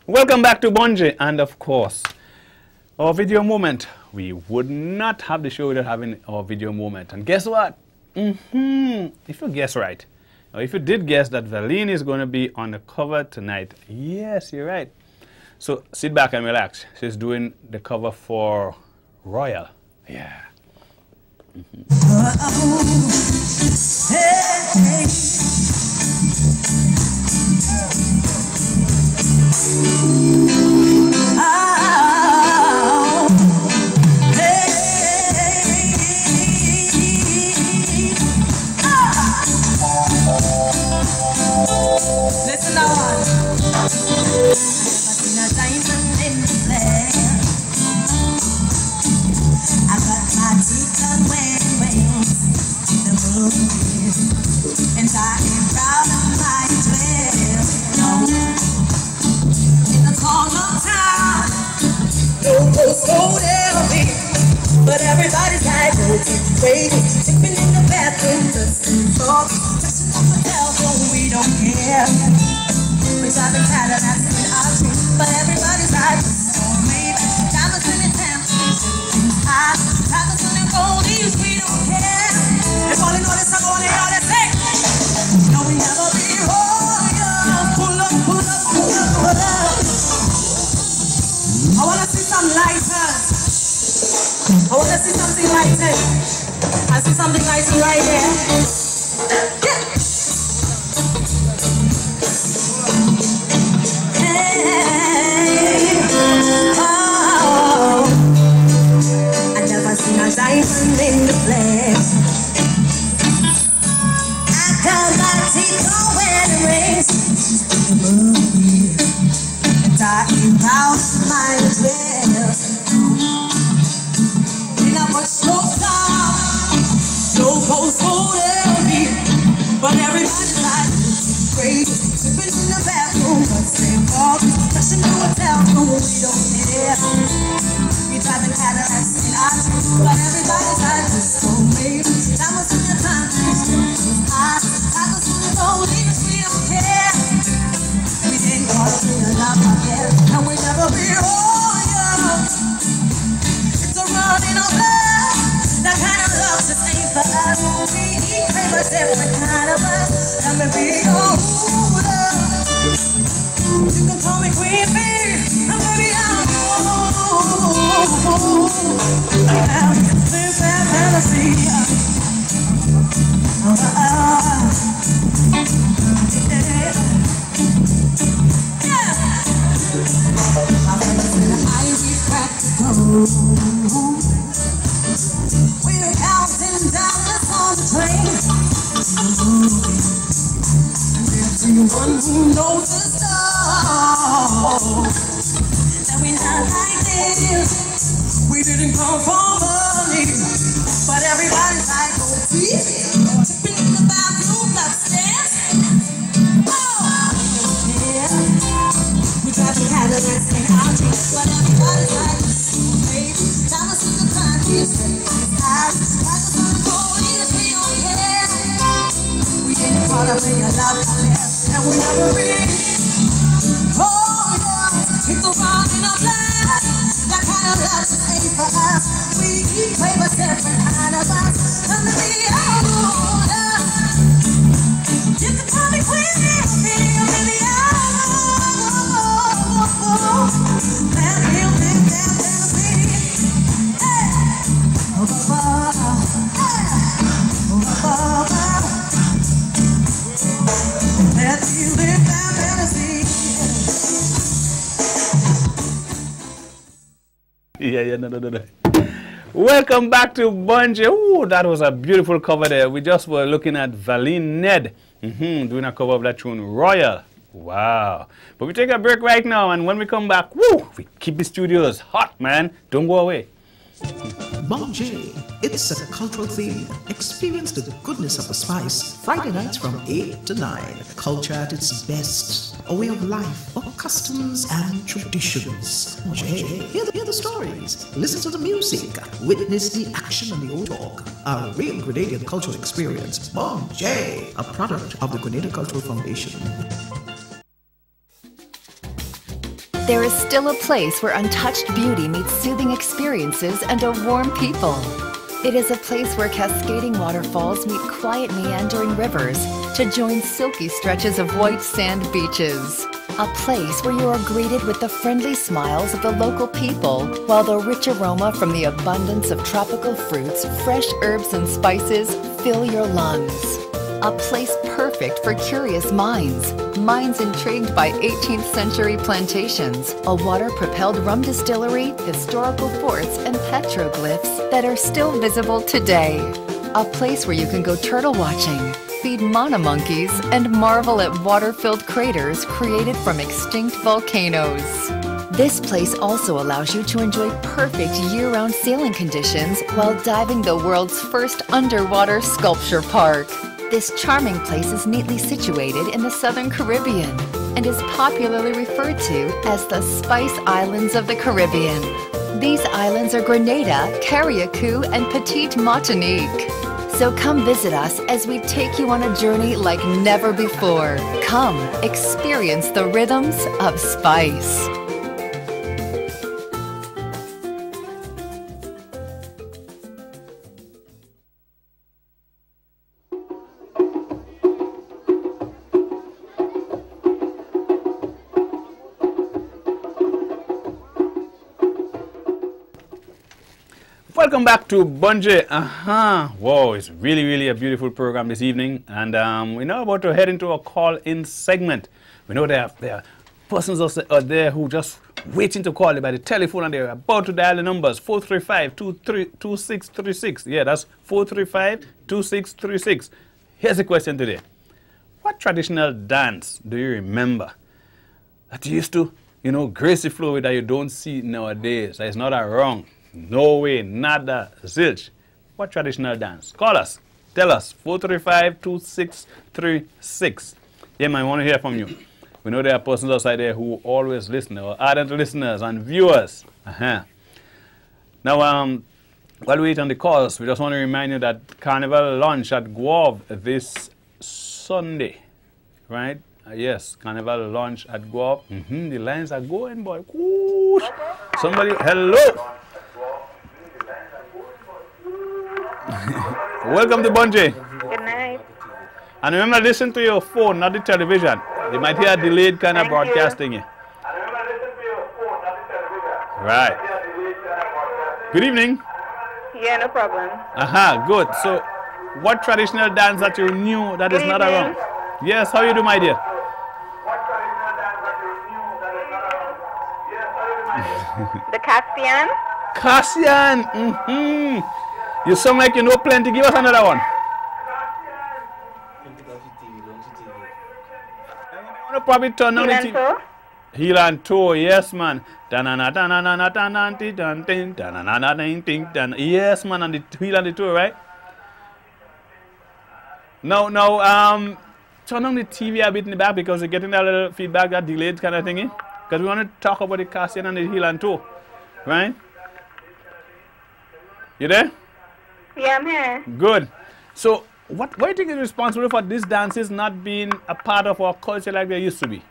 Welcome back to Bunji, and of course, our video moment. We would not have the show without having our video moment. And guess what? If you guess right, or if you did guess that Valine is going to be on the cover tonight, yes, you're right. So sit back and relax. She's doing the cover for Royal. Yeah. Listen now on. But in a diamond in the flare, I got my teeth on wings in the moon, and I am proud of my 12. No, in the corner town, no postcode LB, but everybody's like, oh, waiting, tipping in the bathroom, just in talk, touching on the telephone, we don't care. We driving Cadillacs in our dreams, but everybody's like, oh, maybe, diamonds in the temples, diamonds in the goldies, we don't care. If only know this, I'm going to hear all that thing. No, we never be royal. Pull up, pull up, pull up, pull up. I want to see some lighters. I want to see something lighted. I see something lighting right here. Yeah. Hey, oh, I never seen a diamond in the flesh. I got my teeth on wedding rings, and I ain't proud of mine as well. No postcode LB, but everybody's like crazy, sipping in the bathroom, but same talk, touching on the telephone, we don't care. We driving Cadillacs in our dreams, but everybody's like this so maybe. Diamonds in your time, diamonds in the goldies, we don't care. We ain't gonna be a lot of care, and we never be royal. It's a running of blood. That kind of love just ain't for us. We eat famous different kind of us. Let me be your ruler. You can call me Queen Bee, and baby I'm yours. This that fantasy. Yeah. My friends in the Irish practical. We been counting dollars on the train. And there's anyone who knows the stuff that we not like this. We didn't come for money, but everybody's like, oh, please, tipping in the bathroom upstairs. Oh, yeah. We drive the Cadillacs in our jeans, but everybody's like, baby, diamonds in the country. Caught up in your love, and we never reach. Oh yeah, it's a round in a blast. That kind of love just ain't for us. We eat flavors different kind of us. Let me be your ruler. You can call me Queen Bee, baby, let me live that fantasy. Hey, let me live that fantasy. Yeah, no. Welcome back to Bunji. Ooh, that was a beautiful cover there. We just were looking at Valine Ned doing a cover of that tune, Royal. Wow. But we take a break right now, and when we come back, woo, we keep the studios hot, man. Don't go away. Bunji, it's a cultural theme. Experience the goodness of the spice. Friday nights from 8 to 9. Culture at its best. A way of life, of customs and traditions. Bunji, hear the stories. Listen to the music. Witness the action and the old talk. A real Grenadian cultural experience. Bunji, a product of the Grenada Cultural Foundation. There is still a place where untouched beauty meets soothing experiences and a warm people. It is a place where cascading waterfalls meet quiet meandering rivers to join silky stretches of white sand beaches. A place where you are greeted with the friendly smiles of the local people, while the rich aroma from the abundance of tropical fruits, fresh herbs and spices fill your lungs. A place perfect for curious minds, minds intrigued by 18th century plantations, a water-propelled rum distillery, historical forts, and petroglyphs that are still visible today. A place where you can go turtle watching, feed mana monkeys, and marvel at water-filled craters created from extinct volcanoes. This place also allows you to enjoy perfect year-round sailing conditions while diving the world's first underwater sculpture park. This charming place is neatly situated in the Southern Caribbean and is popularly referred to as the Spice Islands of the Caribbean. These islands are Grenada, Carriacou, and Petite Martinique. So come visit us as we take you on a journey like never before. Come, experience the rhythms of spice. Welcome back to Bunje. Wow, it's really a beautiful program this evening, and we're now about to head into a call-in segment. We know there are persons out there who just waiting to call you by the telephone, and they're about to dial the numbers 435-2636. Yeah, that's 435-2636. Here's the question today: what traditional dance do you remember that you used to, grace the flow with that you don't see nowadays? That is not a wrong. No way, nada, zilch. What traditional dance? Call us. Tell us. 435-2636. Yeah, man, I want to hear from you. We know there are persons outside there who always listen, or ardent listeners and viewers. Now, while we wait on the calls, we just want to remind you that Carnival launch at Guave this Sunday, right? Yes, Carnival launch at Guave. The lines are going, boy. Whoosh. Somebody, hello. Welcome to Bunje. Good night. And remember, listen to your phone, not the television. You might hear a delayed kind of broadcasting here. Right. Good evening. Yeah, no problem. Good. So, what traditional dance that you knew that is not around? Yes, how you do, my dear? The Cassian? Cassian! You sound like you know plenty. Give us another one. I want to probably turn on the TV. Heel and toe, yes, man. Yes, man, on the heel and the toe, right? Now, turn on the TV a bit in the back because we're getting that little feedback, that delayed kind of thingy. Because we want to talk about the Cassian and the heel and toe, right? You there? Yeah, I'm here. Good. So, what do you think is responsible for these dances not being a part of our culture like they used to be?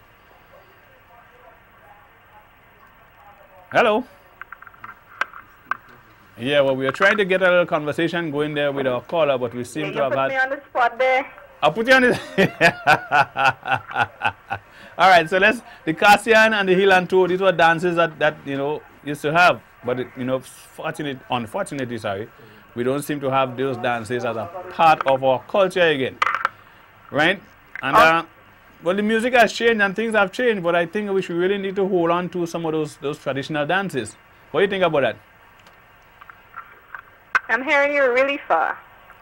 Hello? Yeah, well, we are trying to get a little conversation going there with our caller, but we seem to have had... You put me on the spot there. I'll put you on the... All right, so the Cassian and the heel and toe, these were dances that used to have. But, unfortunately, we don't seem to have those dances as a part of our culture again. Right? And, well, the music has changed and things have changed, but I think we should really need to hold on to some of those traditional dances. What do you think about that? I'm hearing you really far.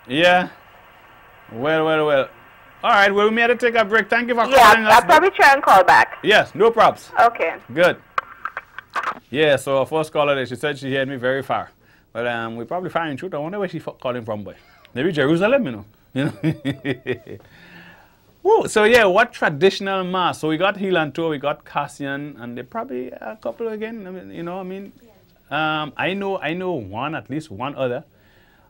Yeah? Well. All right, well, we may have to take a break. Thank you for calling us. Yeah, I'll probably try and call back. Yes, no props. Okay. Good. Yeah, so our first caller, she said she heard me very far. But we probably find truth. I wonder where she's calling from, boy. Maybe Jerusalem, Woo, so yeah, what traditional mass? So we got heel and toe, we got Cassian, and they probably a couple again. I know one, at least one other,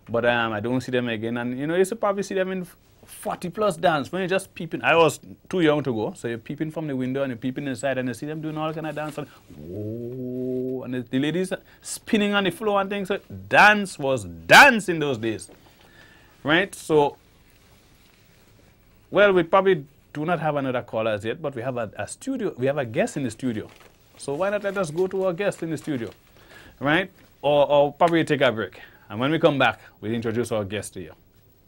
but I don't see them again. And you used to probably see them in 40+ dance. When you're just peeping, I was too young to go, so you're peeping from the window and you're peeping inside and you see them doing all kind of dance. And, whoa, and the ladies spinning on the floor and things. So dance was dance in those days, right? So, well, we probably do not have another caller as yet, but we have a studio. We have a guest in the studio. So why not let us go to our guest in the studio, right? Or probably take a break. And when we come back, we'll introduce our guest to you.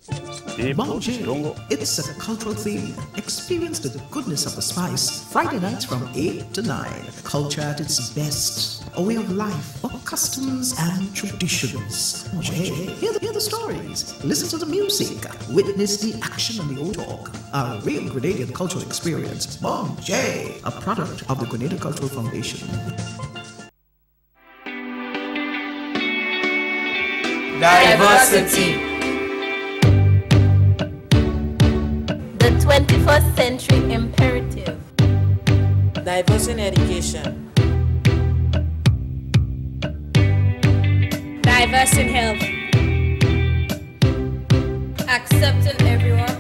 Bonje, it's a cultural theme. Experience the goodness of the spice. Friday nights from 8 to 9. Culture at its best. A way of life, of customs and traditions. Bonje, hear the stories. Listen to the music. Witness the action and the old talk. A real Grenadian cultural experience. Bonje, a product of the Grenada Cultural Foundation. Diversity. The 21st century imperative. Diverse in education. Diverse in health. Accepting everyone.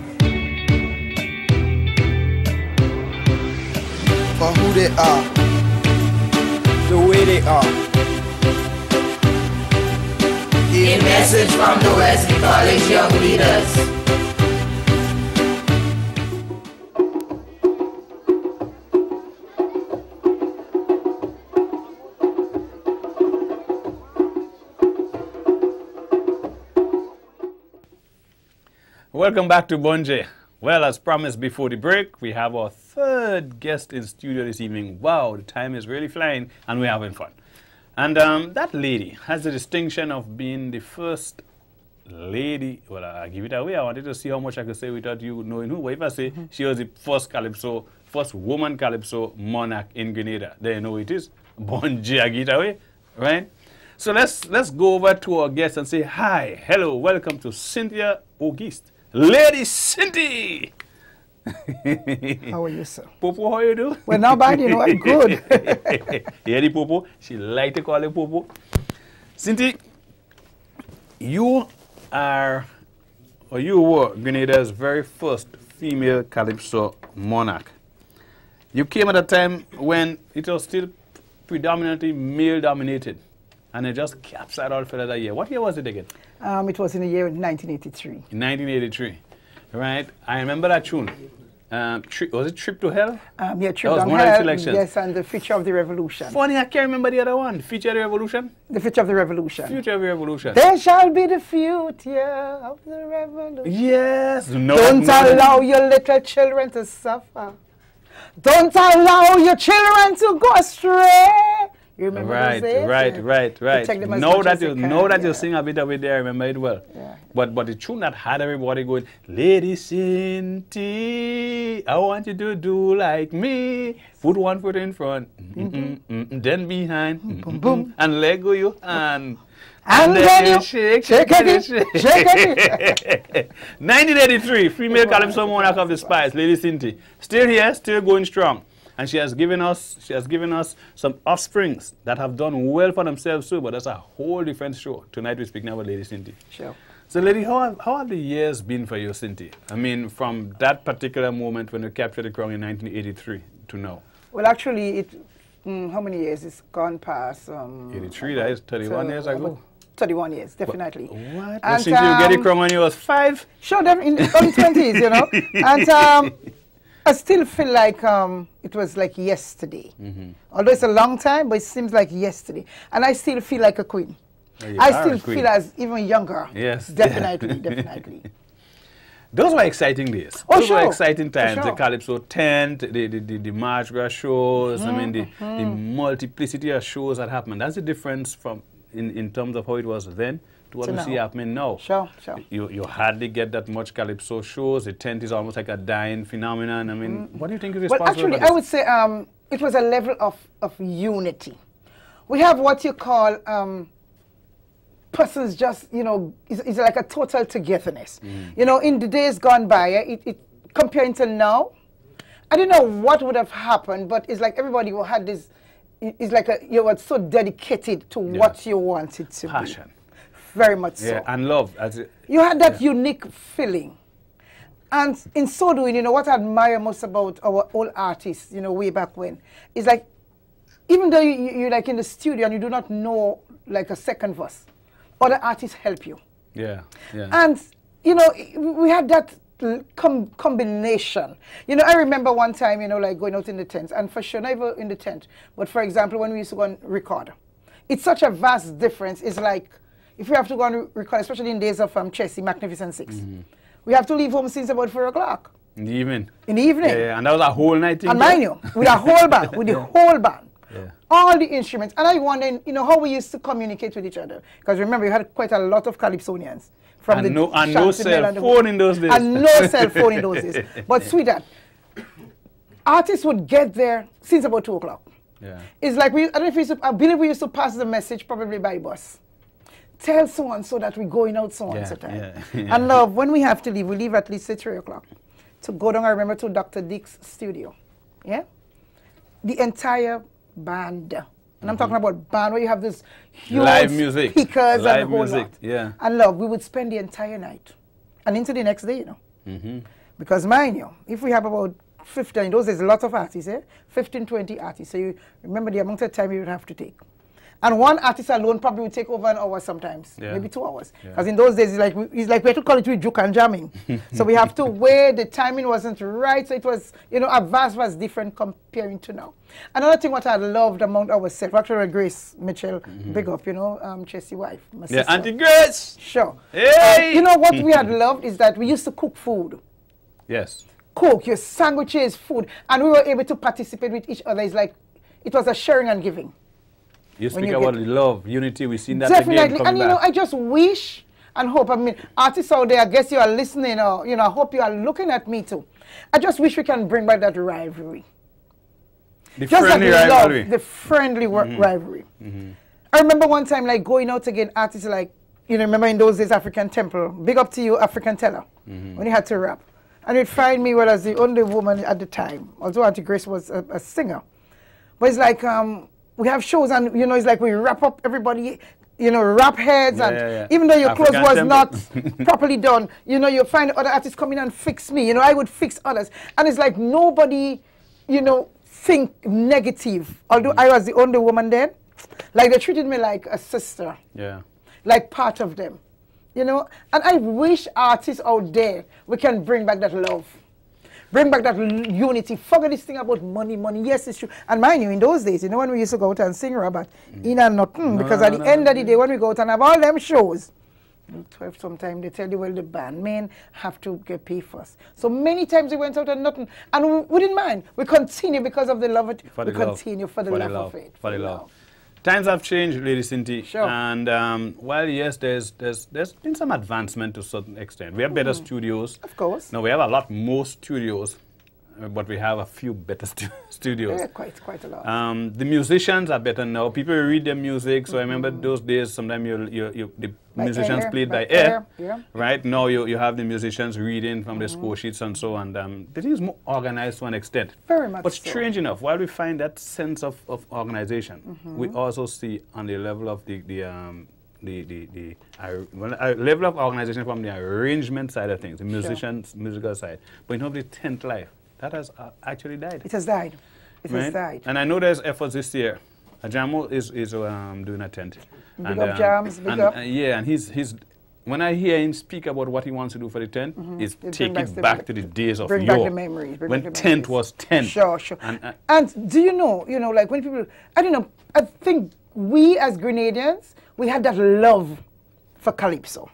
For who they are, the way they are. A message from the Wesley College Young Leaders. Welcome back to Bonje. Well, as promised before the break, we have our third guest in studio this evening. Wow, the time is really flying and we're having fun. And that lady has the distinction of being the first lady. Well, I give it away. I wanted to see how much I could say without you knowing who. But if I say she was the first Calypso, first woman Calypso monarch in Grenada, then you know who it is. Bonje, I give it away, right? So let's go over to our guest and say hi, hello, welcome to Cynthia Auguste. Lady Cindy! How are you, sir? Popo, how you do? Well, not bad, you know, I'm good. Yeah, the Popo. She like to call it Popo. Cindy, you are, or you were Grenada's very first female Calypso monarch. You came at a time when it was still predominantly male-dominated, and it just captured all for that year. What year was it again? It was in the year 1983. In 1983, right? I remember that tune. Was it Trip to Hell? Yeah, Trip to Hell. Yes, and the Future of the Revolution. Funny, I can't remember the other one. Future of the Revolution? The Future of the Revolution. Future of the Revolution. There shall be the future of the revolution. Yes. No, Don't allow your little children to suffer. Don't allow your children to go astray. You remember right. Now that you sing a bit of it there, I remember it well. Yeah. But the tune that had everybody going, Lady Cindy, I want you to do like me. Put one foot in front, then behind, and let go your hand. And then you shake it. 1983, female Calypso monarch of the spice, Lady Cindy. Still here, still going strong. And she has given us some offsprings that have done well for themselves too, but that's a whole different show. Tonight we're speaking about Lady Cindy. Sure. So Lady, how have the years been for you, Cindy? I mean, from that particular moment when you captured the crown in 1983 to now. Well, actually, how many years? It's gone past. 83, that is 31 years ago. 31 years, definitely. What? And Cindy, you get the crown when you was 5? Sure, in the early 20s, you know. And I still feel like it was like yesterday. Although it's a long time, but it seems like yesterday. And I still feel like a queen. Oh, I still feel as even younger. Yes. Definitely, definitely. Those were exciting days. Oh, Those sure. were exciting times. Sure. The Calypso tent, the March Gras shows, I mean, the multiplicity of shows that happened. That's the difference from in terms of how it was then to what we see happening now. Sure, sure. You hardly get that much Calypso shows. The tent is almost like a dying phenomenon. I mean, what do you think is responsible for this? Well, actually, I would say it was a level of unity. We have what you call persons just, you know, it's like a total togetherness. You know, in the days gone by, comparing to now, I don't know what would have happened, but it's like everybody who had this, it's like you were so dedicated to what you wanted to Passion. Be. Very much so. Yeah, and love. You had that unique feeling. And in so doing, you know, what I admire most about our old artists, you know, way back when, is like, even though you're like in the studio and you do not know like a second verse, other artists help you. Yeah, yeah. And, you know, we had that combination. You know, I remember one time, you know, like going out in the tent, and for sure, not even in the tent, but for example, when we used to go and record, it's such a vast difference. It's like, if we have to go and record, especially in days of Chessy, Magnificent Six, we have to leave home since about 4 o'clock. In the evening. In the evening. Yeah, and that was a whole night thing. And mind you, with a whole band, with the whole band. Yeah. All the instruments. And I wonder, you know, how we used to communicate with each other. Because remember, you had quite a lot of Calypsonians. From and the no cell phone in those days. And no cell phone in those days. But sweetheart, artists would get there since about 2 o'clock. Yeah. It's like, I don't know if I believe we used to pass the message probably by bus. Tell someone so that we're going out so and so time. Yeah. And when we have to leave, we leave at least at 3 o'clock. To go down, I remember, to Dr. Dick's studio. Yeah? The entire band. And I'm talking about band where you have this huge live music, speakers live and the whole music, lot. yeah. And we would spend the entire night and into the next day, you know. Because mind you, if we have about 15, in those days, a lot of artists, 15, 20 artists. So you remember the amount of time you would have to take. And one artist alone probably would take over an hour sometimes, maybe 2 hours. Because in those days, it's like we had to call it with juke and jamming. So we have to weigh, the timing wasn't right. So it was, you know, a vast different comparing to now. Another thing what I loved among ourselves, actually Grace Mitchell, big up, you know, Chessy wife. My sister. Auntie Grace. Sure. Hey! You know what we had loved is that we used to cook food. Yes. Cook, your sandwiches, food. And we were able to participate with each other. It's like, it was a sharing and giving. You speak about love, unity, we've seen that definitely. Again coming and you back. know, I just wish and hope, I mean, artists out there, I guess you are listening, or, you know, I hope you are looking at me too. I just wish we can bring back that rivalry. The just friendly that rivalry. Love, the friendly rivalry. I remember one time, like, going out again, artists like, you know, remember in those days, African Temple, big up to you, African Teller, when you had to rap. And you'd find me, well, as the only woman at the time, although Auntie Grace was a singer. But it's like, we have shows and, you know, it's like we wrap up everybody, you know, wrap heads. And even though your clothes was not properly done, you know, you find other artists come in and fix me. You know, I would fix others. And it's like nobody, you know, think negative. Although I was the only woman then, like they treated me like a sister. Yeah. Like part of them, you know. And I wish artists out there, we can bring back that love. Bring back that unity. Forget this thing about money. Yes, it's true. And mind you, in those days, you know, when we used to go out and sing, Robert, in and nothing, because at the end of the day, when we go out and have all them shows, 12 sometime, they tell you, well, the band men have to get paid first. So many times we went out and nothing. And we didn't mind. We continue because of the love of it. We continue for the love of it. For the love. Times have changed, Lady Cynthia. Sure. And while, yes, there's been some advancement to a certain extent. We have better studios. Of course. No, we have a lot more studios, but we have a few better studios. Yeah, quite a lot. The musicians are better now. People read their music. So I remember those days, sometimes the musicians played by ear. Yeah. Right? Now you have the musicians reading from the score sheets and so on. The thing is more organized to an extent. Very much But so. strange enough, while we find that sense of organization, we also see on the level of the level of organization from the arrangement side of things, the musical side. But in terms of the tent life, that has actually died. It has died. It has died. And I know there's efforts this year. Ajamo is doing a tent. Big up Jams, big up. Yeah, and he's when I hear him speak about what he wants to do for the tent, is take it back to the days of bring yore. back the memories. When tent was tent. Sure. And do you know, like when people, I don't know, I think we as Grenadians, we had that love for Calypso.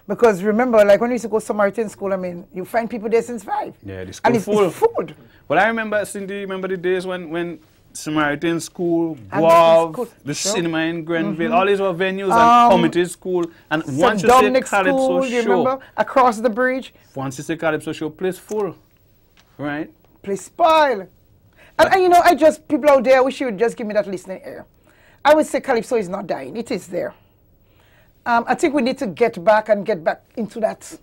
Because remember, like when we used to go to Samaritan school, I mean, you find people there since 5. Yeah, the school and it's full. food. Well, I remember, Cindy, remember the days when Samaritan School, Guav, the cinema in Grenville, all these were venues, and Committee School, and once you say Calypso show, you remember, across the bridge. Once you say Calypso show, place full, right? Place spoil. And you know, people out there, I wish you would just give me that listening ear. I would say Calypso is not dying, it is there. I think we need to get back into that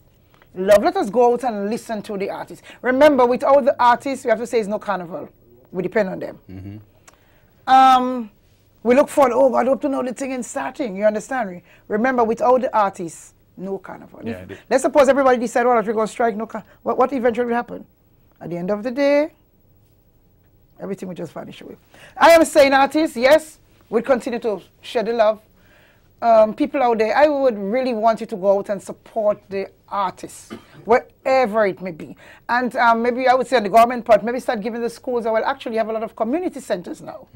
love. Let us go out and listen to the artists. Remember, without the artists, we have to say it's no carnival. We depend on them. We look forward, I hope to know the thing in starting, you understand me? Remember, without the artists, no carnival. Yeah, Let's suppose everybody decide, well, if we're going to strike, what eventually will happen? At the end of the day, everything will just vanish away. I am saying, artists, yes, we'll continue to share the love. People out there, I would really want you to go out and support the artists, wherever it may be. And maybe I would say on the government part, maybe start giving the schools, well, actually have a lot of community centers now.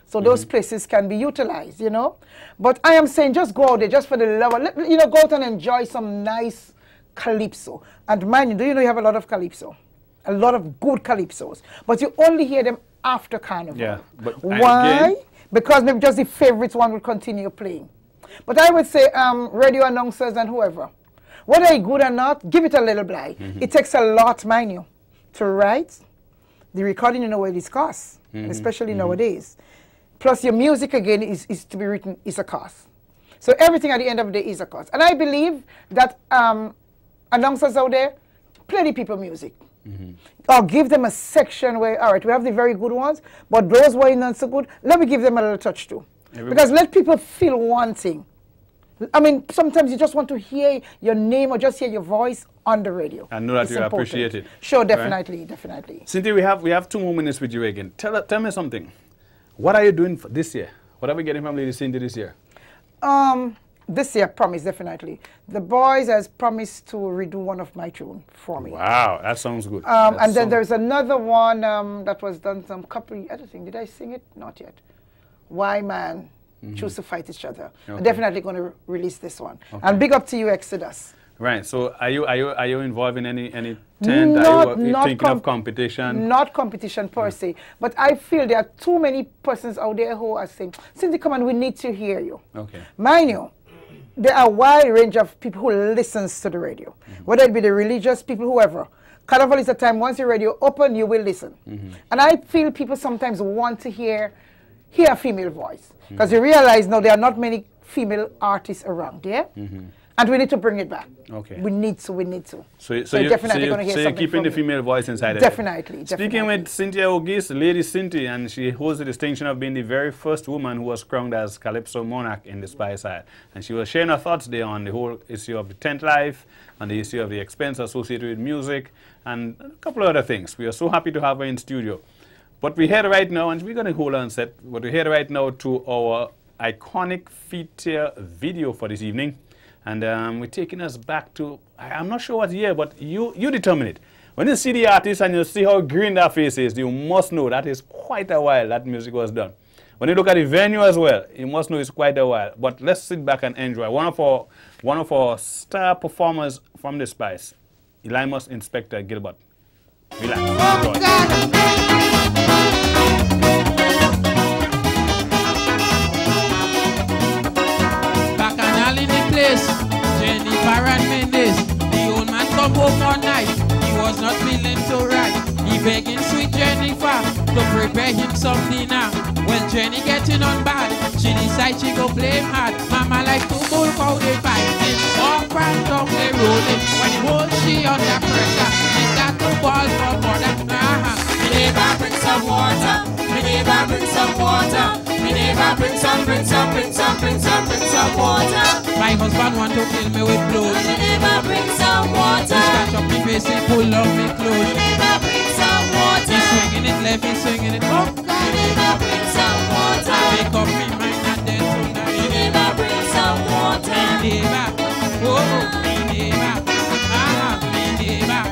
So those places can be utilized, you know. But I am saying just go out there, just for the love, you know, go out and enjoy some nice calypso. And mind you, do you know you have a lot of calypso? A lot of good calypsos. But you only hear them after Carnival. Yeah. But why? Because maybe just the favorites one will continue playing. But I would say radio announcers and whoever, whether it's good or not, give it a little play. It takes a lot, mind you, to write. The recording, you know what it costs, especially nowadays. Plus your music, again, is to be written, is a cost. So everything at the end of the day is a cost. And I believe that announcers out there, play the people music. Or give them a section where, all right, we have the very good ones, but those who are not so good, let me give them a little touch too. Because let people feel one thing. I mean, sometimes you just want to hear your name or just hear your voice on the radio. And know that you appreciate it. Sure, definitely, definitely. Cynthia, we have 2 more minutes with you again. Tell me something. What are you doing for this year? What are we getting from Lady Cynthia this year? This year, promise, definitely. The boys has promised to redo one of my tunes for me. Wow, that sounds good. And then there's another one that was done some couple, I don't think, did I sing it? Not yet. Why Man Choose to Fight Each Other. I'm definitely going to release this one. And big up to you, Exodus. Right. So are you involved in any tent? Are you thinking of competition? Not competition per se, but I feel there are too many persons out there who are saying, Cynthia, come on, we need to hear you. Okay. Mind you, there are a wide range of people who listens to the radio, whether it be the religious people, whoever. Carnival is a time, once the radio open, you will listen. And I feel people sometimes want to hear a female voice, because you realize now there are not many female artists around, yeah? And we need to bring it back. Okay. We need to. So you're definitely going to hear something. So you're keeping the female voice inside. Definitely. Speaking with Cynthia Ogis, Lady Cynthia, and she holds the distinction of being the very first woman who was crowned as Calypso Monarch in the Spice Side. And she was sharing her thoughts there on the whole issue of the tent life, and the issue of the expense associated with music, and a couple of other things. We are so happy to have her in studio. But we're here right now, and we're going to hold on set, but we're here right now to our iconic feature video for this evening. And we're taking us back to, I'm not sure what year, but you determine it. When you see the artist and you see how green that face is, you must know that is quite a while that music was done. When you look at the venue as well, you must know it's quite a while. But let's sit back and enjoy. One of our star performers from the Spice, Elymus Inspector Gilbert. Relax. Jennifer and Mendes, the old man come home one night. He was not feeling too right. He begging sweet Jennifer to prepare him some dinner. When Jenny getting on bad, she decide she go play him hard. Mama like to bull how they fighting, up and down they rolling. When he holds she under pressure, she start to ball for mother. Me neighbor bring some water. Me neighbor bring some water. Me neighbor bring some water. My husband want to kill me with blows. Me neighbor bring some water. He scratch up me face, he pull up me clothes. Me neighbor bring some water. He's swinging it left, he's swinging it up. Me neighbor bring some water. I make up me mind and then tonight. Me neighbor bring some water. Me neighbor, oh, me neighbor, me neighbor,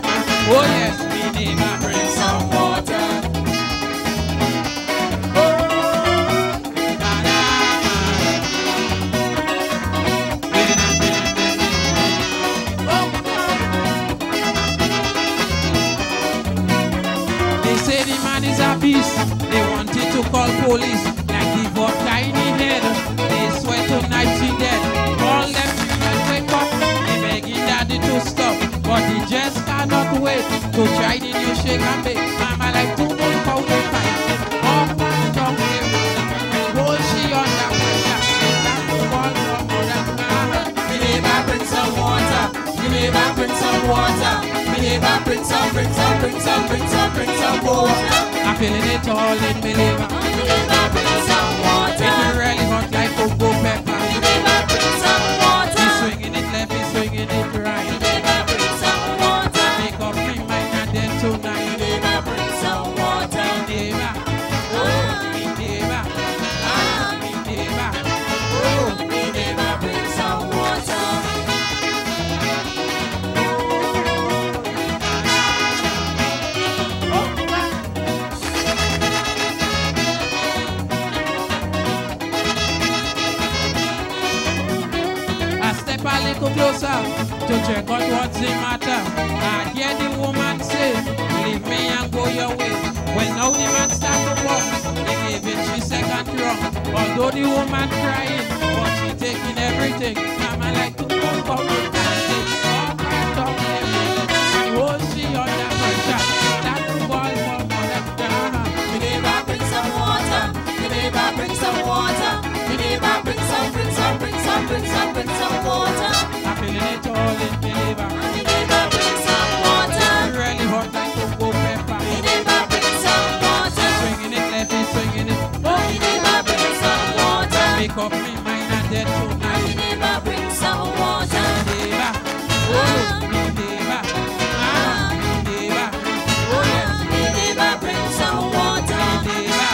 oh yes, me neighbor bring some water. They wanted to call police, like the vodka in the head. They swear tonight she dead. All them children wake up, they begging daddy to stop, but he just cannot wait to try the new shake and bake. Mama like to move how they fight. Up and down they roll she under pressure. That's the ball from mother. Me neighbor bring some water. Me neighbor bring some water. Me neighbor bring some water. I'm feeling it all in me liver. Me neighbor bring some water. It's really hot like cocoa pepper. Me neighbor bring some water. He's swinging it left, he's swinging a little closer to check out what's the matter. I hear the woman say, leave me and go your way. Well, now the man start to walk. They gave it she second wrong. Although the woman crying, but she taking everything. Mama like to come up with that thing. All right, talk everything. And hold she under pressure. Start to ball for mother. Me neighbor bring some water. Me neighbor bring some water. Me neighbor bring some water. I'm feeling it all in me neighbor. Me neighbor bring some water. Really hot like cocoa pepper. Me neighbor bring some water. Swinging it left, he's swinging it. Me neighbor bring some water. Make up me mind and dead tonight. Me neighbor bring some water. Me neighbor, oh, me neighbor, me neighbor, oh yes. Me neighbor bring some water. Me neighbor,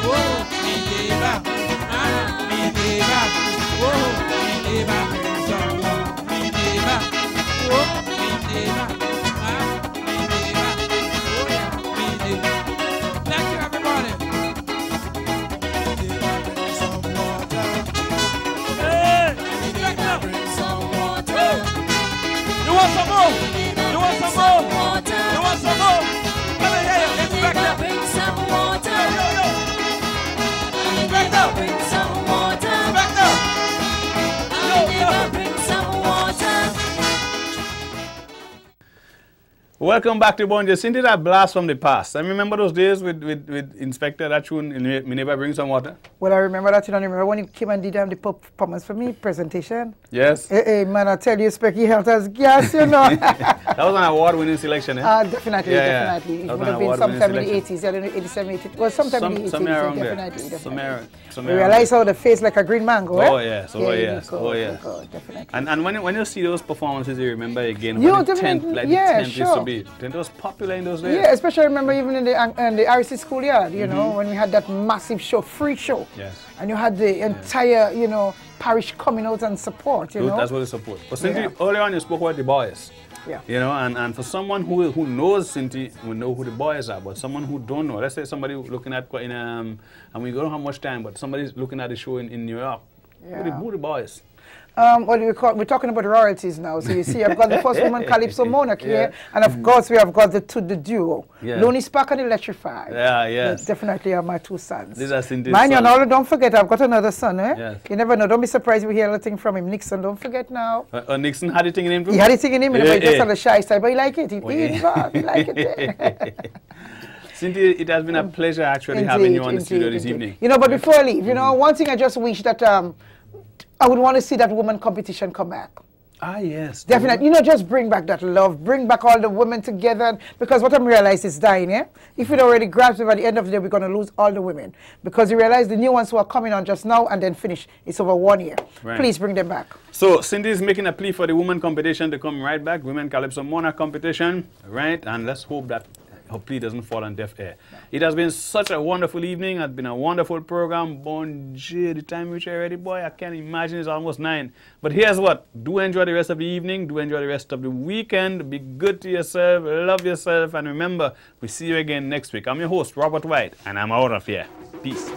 oh, me neighbor, me neighbor, oh, me neighbor bring some water. Me neighbor, oh, me neighbor, me neighbor, oh yeah, me neighbor. Thank you everybody. You want some more? You want some more? You want some more? Let me hear you. Inspector. Bring some water. Inspector. Bring some water. Inspector. Bring some water. Welcome back to Bonje. Isn't it a blast from the past? I remember those days with Inspector, that tune, Me Neighbor Bring Some Water. Well, I remember that. You don't remember when he came and did the performance for me, presentation? Yes. Hey, man, I tell you, Specky helped us gas, you know. That was an award-winning selection, eh? Definitely, Yeah, definitely. that It was would an have been award-winning sometime in the selection. 80s, I don't know, 87, 80. Well, sometime in the 80s, Somewhere around there. definitely. Somewhere We realize how the face like a green mango, Oh, eh? yes. Yeah, Oh, you yes. go, Oh, you yes. go, definitely. And when you see those performances, you remember again You what the definitely- 10th, like yeah, the 10th used to sure. be. 10th was popular in those days. Yeah, especially I remember even in the RC schoolyard, you know, when we had that massive show, free show. Yes. And you had the entire, you know, parish coming out and support, you know. That's what they support. But Cindy, Yeah. earlier on you spoke about the boys. Yeah. You know, and for someone who knows Cindy, will know who the boys are. But someone who don't know, let's say somebody looking at, and we don't have much time, but somebody's looking at the show in New York. Who the boys? Well, we're talking about royalties now. So you see, I've got the first woman, Calypso Monarch here. And of course, we have got the duo. Yeah. Lonely Spark and Electrified. Yeah, yes. They definitely are my two sons. These are Cindy's Mind you, sons. and don't forget, I've got another son, eh? Yes. You never know. Don't be surprised if you hear anything from him. Nixon, don't forget now. Nixon had it in him too? He had it in him, Yeah, but just yeah. on the shy side. But he like it. He yeah. involved. He like it. Cynthia, it has been a pleasure actually having you on the studio this evening. You know, but before I leave, you know, one thing I just wish that I would want to see that woman competition come back. Ah, yes. Definitely. You know, just bring back that love. Bring back all the women together. Because what I'm realizing is dying, eh? If it already grabs me by the end of the day, we're going to lose all the women. Because you realize the new ones who are coming on just now and then finish, it's over 1 year. Right. Please bring them back. So Cindy is making a plea for the women competition to come right back. Women Calypso Monarch competition, right? And let's hope that her plea doesn't fall on deaf ear. It has been such a wonderful evening. It's been a wonderful program. Bonjour, the time reach already, boy. I can't imagine it's almost 9. But here's what. Do enjoy the rest of the evening. Do enjoy the rest of the weekend. Be good to yourself. Love yourself. And remember, we see you again next week. I'm your host, Robert White, and I'm out of here. Peace.